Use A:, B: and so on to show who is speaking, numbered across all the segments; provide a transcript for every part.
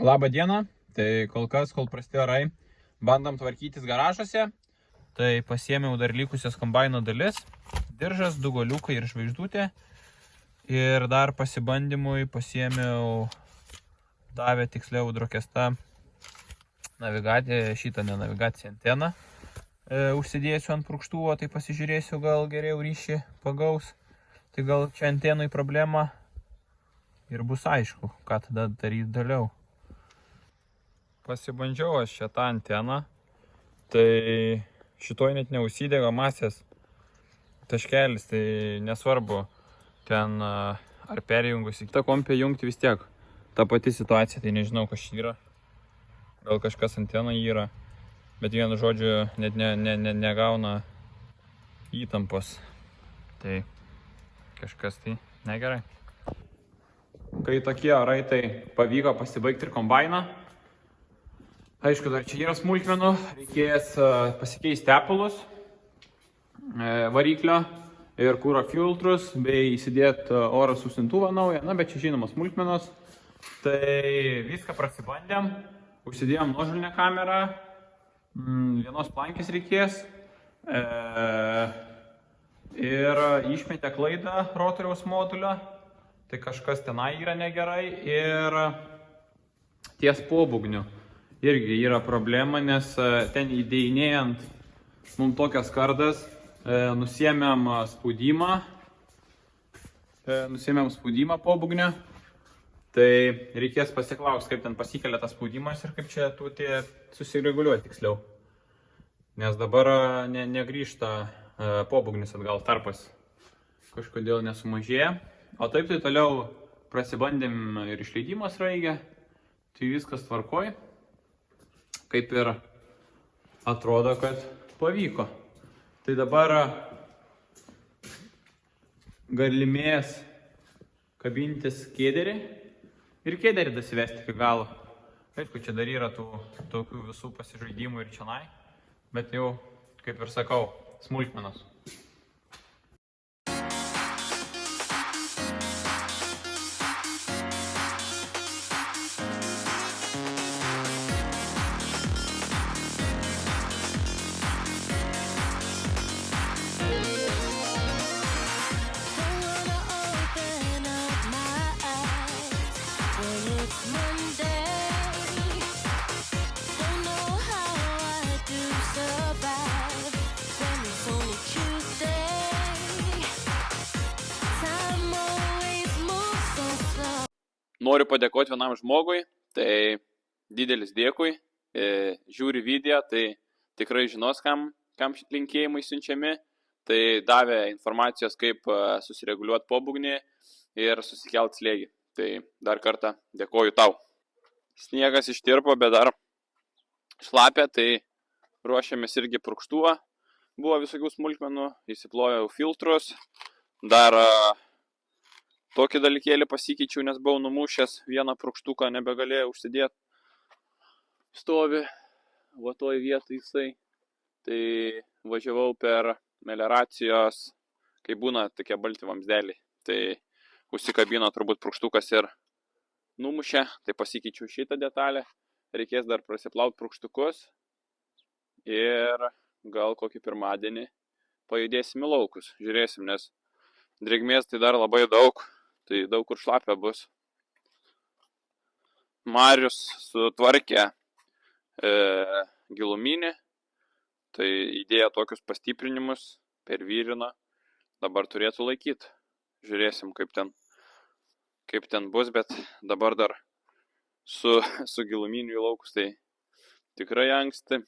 A: Labą dieną, tai kol prasidėjo orai, bandom tvarkytis garažuose, tai pasiėmiau dar likusias kombaino dalis, diržas, du galiukai ir žvaigždutė. Ir dar pasibandymui pasiėmiau, davė tiksliau Drokesta navigaciją anteną. Užsidėsiu ant purkštuvo, tai pasižiūrėsiu, gal geriau ryšį pagaus. Tai gal čia antenui problema ir bus aišku, ką tada daryti toliau. Pasibandžiau aš čia tą anteną, tai šitoj net neužsidega masės taškelis, tai nesvarbu ten ar perjungusi. Tą kompę jungti vis tiek ta pati situacija, tai nežinau, kas yra. Gal kažkas antena yra, bet vienu žodžiu net negauna įtampos. Tai kažkas tai negerai. Kai tokie orai, tai pavyko pasibaigti ir kombainą. Aišku, dar čia yra smulkmenų, reikės pasikeisti tepalus, variklio ir kuro filtrus, bei įsidėti oro suksintuvą naują, bet čia žinoma smulkmenos. Tai viską prasibandėm, užsidėjom nuožulinę kamerą, vienos plankės reikės ir išmetė klaidą rotoriaus modulio, tai kažkas tenai yra negerai ir ties pobūgniu irgi yra problema, nes ten įdėjinėjant mums tokias kardas nusiėmėm spaudimą pobūgnio. Tai reikės pasiklausti, kaip ten pasikelia tas spaudimas ir kaip čia susireguliuoti tiksliau. Nes dabar negrįžta pobūgnis atgal, tarpas kažkodėl nesumažėja. O taip tai toliau prasibandėm ir išleidimo sraigę, tai viskas tvarkoj. Kaip ir atrodo, kad pavyko. Tai dabar galimės kabintis kėderį ir kėderį dasivesti iki galo. Aišku, čia dar yra tokių visų pasižaidimų ir čionai, bet jau, kaip ir sakau, smulkmenos. Noriu padėkoti vienam žmogui, tai didelis dėkui, žiūri video, tai tikrai žinos, kam linkėjimai siunčiami, tai davė informacijos, kaip susireguliuoti pobūgnį ir susikelt slėgį. Tai dar kartą dėkoju tau. Sniegas ištirpo, bet dar šlapia, tai ruošiamės irgi purkštuvą. Buvo visokių smulkmenų, įsiplojau filtrus, dar tokį dalykėlį pasikeičiau, nes buvau numušęs vieną purkštuką, nebegalėjau užsidėti. Stovi, va toj vietoj jisai. Tai važiavau per melioracijos, kai būna tokie balti vamzdeliai. Tai užsikabino turbūt purkštukas ir numušė, tai pasikeičiau šitą detalę. Reikės dar prasiplauti purkštukus ir gal kokį pirmadienį pajudėsim į laukus. Žiūrėsim, nes drėgmės tai dar labai daug. Tai daug kur šlapia bus. Marius sutvarkė giluminį, tai įdėjo tokius pastiprinimus per vyriną, dabar turėtų laikyti. Žiūrėsim, kaip ten bus, bet dabar dar su giluminiu į laukus, tai tikrai anksti,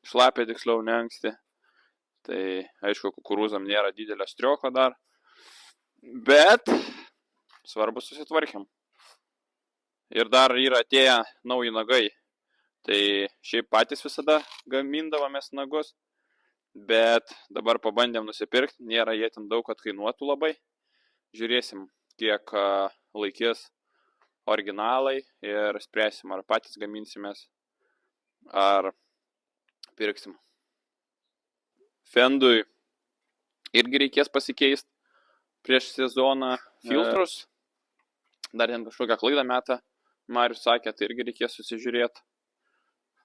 A: šlapia tiksliau ne anksti. Tai aišku, kukurūzam nėra didelio strioko dar, bet svarbu susitvarkėm. Ir dar yra atėję nauji nagai. Tai šiaip patys visada gamindavomės nagus, bet dabar pabandėm nusipirkti, nėra jie ten daug, kad kainuotų labai. Žiūrėsim, kiek laikys originalai ir spręsim, ar patys gaminsimės, ar pirksim. Fendui irgi reikės pasikeisti prieš sezoną filtrus. Dar ten kažkokią klaidą metą, Marius sakė, tai irgi reikės susižiūrėti,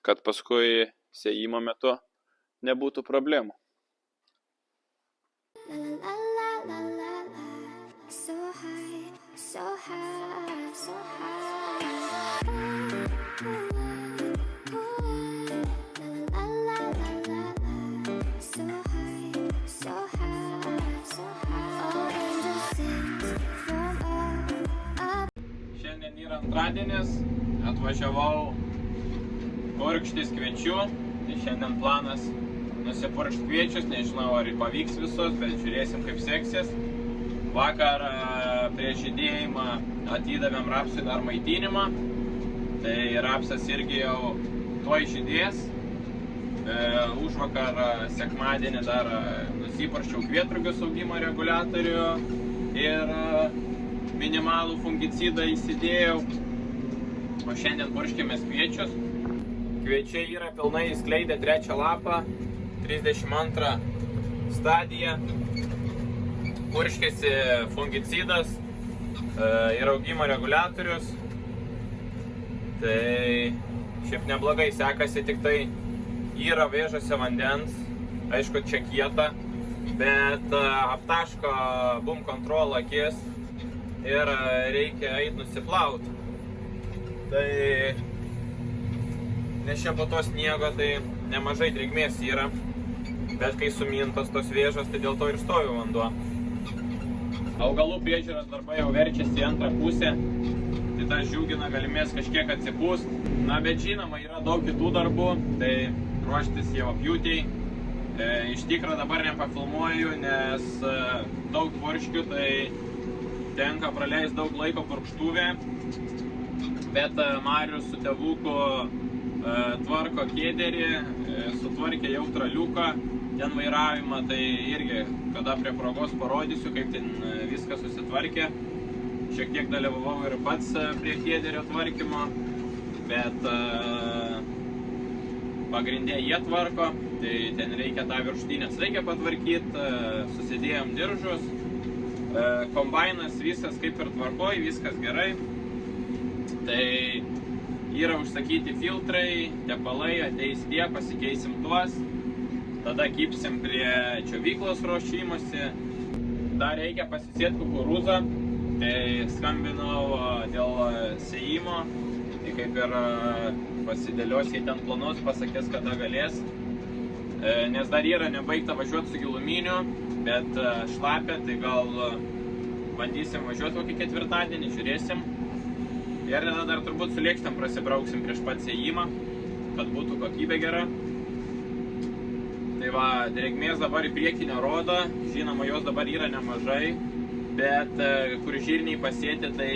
A: kad paskui sėjimo metu nebūtų problemų. Šiandien yra antradienis, atvažiavau purkštis kviečių, tai šiandien planas nusipurkšti kviečius, nežinau ar pavyks visus, bet žiūrėsim kaip seksis. Vakar prieš žydėjimą atidavėm rapsui dar maitinimą, tai rapsas irgi jau tuoj žydės. Užvakar sekmadienį dar nusipurkščiau kvietrugių saugimo reguliatorių ir minimalų fungicidą įsidėjau, o šiandien purškėmės kviečius. Kviečiai yra pilnai įskleidę 3 lapą, 32 stadija, purškėsi fungicidas ir augimo reguliatorius. Tai šiaip neblogai sekasi, tik tai yra vėžose vandens, aišku čia kieta, bet aptaško boom control akis ir reikia eit nusiplauti. Tai nes čia po to sniego tai nemažai drėgmės yra, bet kai sumintos tos vėžos, tai dėl to ir stovi vanduo. Augalų priežiūros darbai jau verčiasi į antrą pusę, tai tas džiugina, galimės kažkiek atsipūst. Na, bet žinoma, yra daug kitų darbų, tai ruoštis jau apjūtei. Iš tikro dabar nepafilmuoju, nes daug purškių, tai tenka praleisti daug laiko purkštuvė, bet Marius su tėvuku tvarko kėderį, sutvarkė jau traliuką, ten vairavimą, tai irgi kada prie progos parodysiu, kaip ten viskas susitvarkė. Šiek tiek dalyvavau ir pats prie kėderio tvarkymo, bet pagrindė jie tvarko, tai ten reikia tą viršutinės reikia patvarkyti, susidėjom diržus, kombainas viskas kaip ir tvarkoj, viskas gerai. Tai yra užsakyti filtrai, tepalai, ateis tie, pasikeisim tuos, tada kipsim prie džiovyklos ruošimosi. Dar reikia pasisėti kukurūzą, tai skambinau dėl sėjimo, tai kaip ir pasidėliosiu ten planus, pasakys, kada galės, nes dar yra nebaigta važiuoti su giluminiu, bet šlapia, tai gal bandysim važiuoti kokį ketvirtadienį, žiūrėsim. Ir dar turbūt su lėkštėm prasibrauksim prieš pat sėjimą, kad būtų kokybė gera. Tai va, drėgmės dabar į priekį nerodo, žinoma, jos dabar yra nemažai, bet kur žirniai pasėti, tai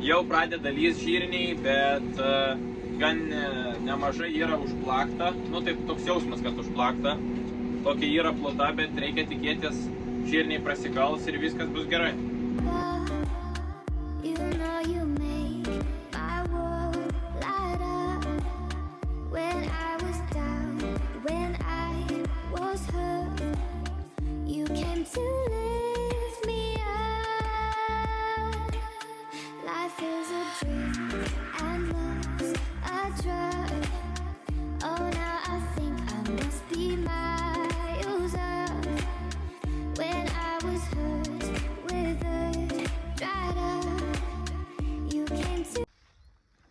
A: jau pradeda lįst žirniai, bet gan nemažai yra užplakta. Nu, taip toks jausmas, kad užplakta. Tokia yra plota, bet reikia tikėtis, žirniai prasikals ir viskas bus gerai.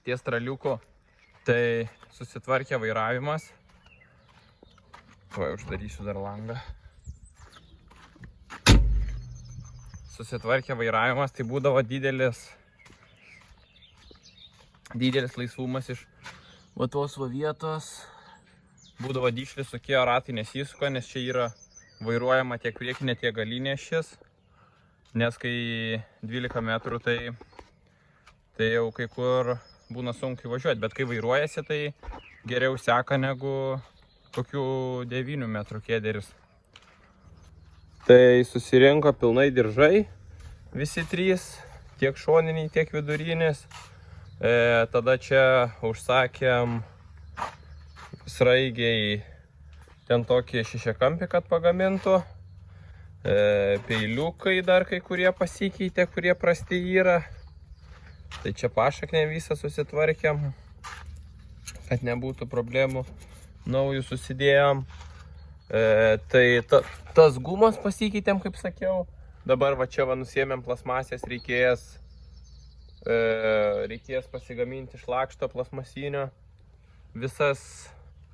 A: Ties traliuku, tai susitvarkė vairavimas. Va, uždarysiu dar langą. Susitvarkė vairavimas, tai būdavo didelis laisvumas iš va tos va vietos. Būdavo dišlis sukie, ratai nesisuka, nes čia yra vairuojama tiek priekinė, tiek galinė šis. Nes kai 12 metrų, tai jau kai kur būna sunkiai važiuoti, bet kai vairuojasi, tai geriau seka negu kokių 9 metrų kėderis. Tai susirinko pilnai diržai, visi 3, tiek šoniniai, tiek vidurinis. Tada čia užsakėm sraigiai ten tokį šešiakampį, kad pagamintų. Peiliukai dar kai kurie pasikeitė, kurie prasti yra.
B: Tai čia pašaknė visą susitvarkėm, kad nebūtų problemų. Naujų susidėjom. Tai tas gumas pasikeitėm, kaip sakiau. Dabar va čia va nusiėmėm plasmasės, reikės pasigaminti šlakšto plasmasinio. Visas,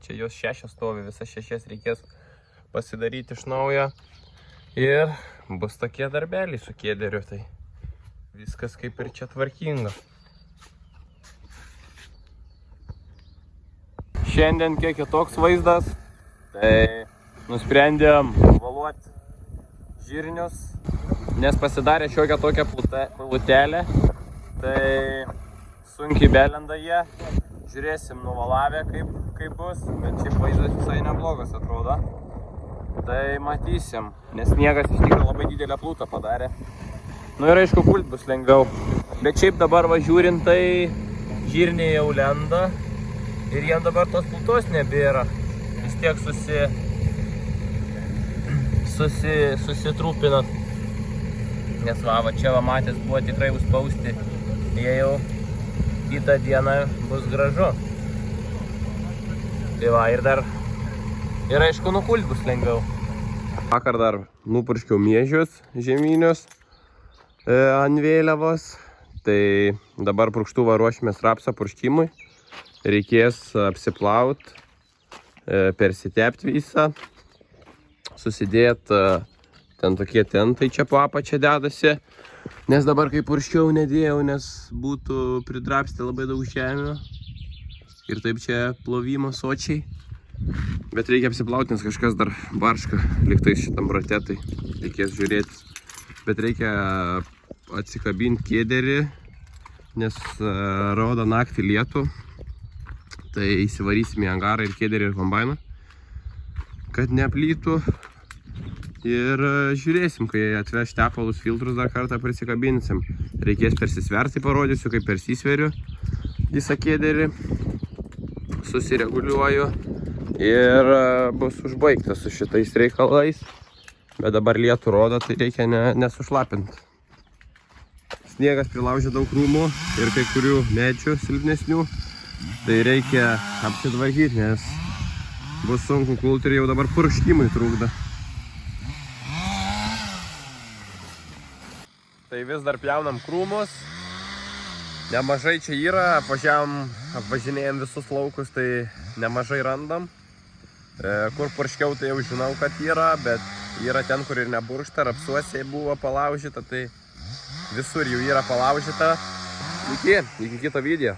B: čia jos 6 stovi, visas 6 reikės pasidaryti iš naujo. Ir bus tokie darbeliai su kėderiu, tai viskas kaip ir čia tvarkinga. Šiandien kiek kitoks vaizdas, tai nusprendėm valuoti žirnius, nes pasidarė šiokią tokią plutelę, tai sunkiai belenda jie. Žiūrėsim nuvalavę kaip bus, bet šiaip vaizdas visai neblogas atrodo. Tai matysim, nes sniegas iš tikrųjų labai didelę plutą padarė. Nu ir aišku, kult bus lengviau. Bet šiaip dabar važiūrint, tai žirniai jau lenda ir jiem dabar tos plutos nebėra. Vis tiek susitrūpina. Nes va čia va matęs buvo tikrai užspausti. Jie jau kitą dieną bus gražu. Tai va ir aišku, nukult bus lengviau. Vakar dar nupurškiau miežius žieminius ant vėliavos. Tai dabar purkštuvą ruošimės rapsą purškimui. Reikės apsiplauti, persitepti visą, susidėti ten tokie tentai čia po apačią dedasi. Nes dabar kai purškiau nedėjau, nes būtų pridrapsti labai daug žemių. Ir taip čia plovimo sočiai. Bet reikia apsiplauti, nes kažkas dar barška liktais šitam rate, tai reikės žiūrėti. Bet reikia atsikabinti kėderį, nes rodo naktį lietų. Tai įsivarysim į angarą ir kėderį ir kombainą, kad neplytų. Ir žiūrėsim, kai atveš tepalus filtrus dar kartą prisikabinsim. Reikės persisverti, parodysiu, kaip persisveriu visą kėderį. Susireguliuoju ir bus užbaigtas su šitais reikalais. Bet dabar lietų rodo, tai reikia nesušlapinti. Sniegas prilaužė daug krūmų ir kai kurių medžių silpnesnių. Tai reikia apsitvarkyti, nes bus sunku kulti ir jau dabar purškimui trukdo. Tai vis dar pjaunam krūmus. Nemažai čia yra, apvažinėjom visus laukus, tai nemažai randam. Kur purškiau, tai jau žinau, kad yra, bet yra ten, kur ir neburšta, rapsuose buvo palaužyta, tai visur jau yra palaužyta. Iki kito video.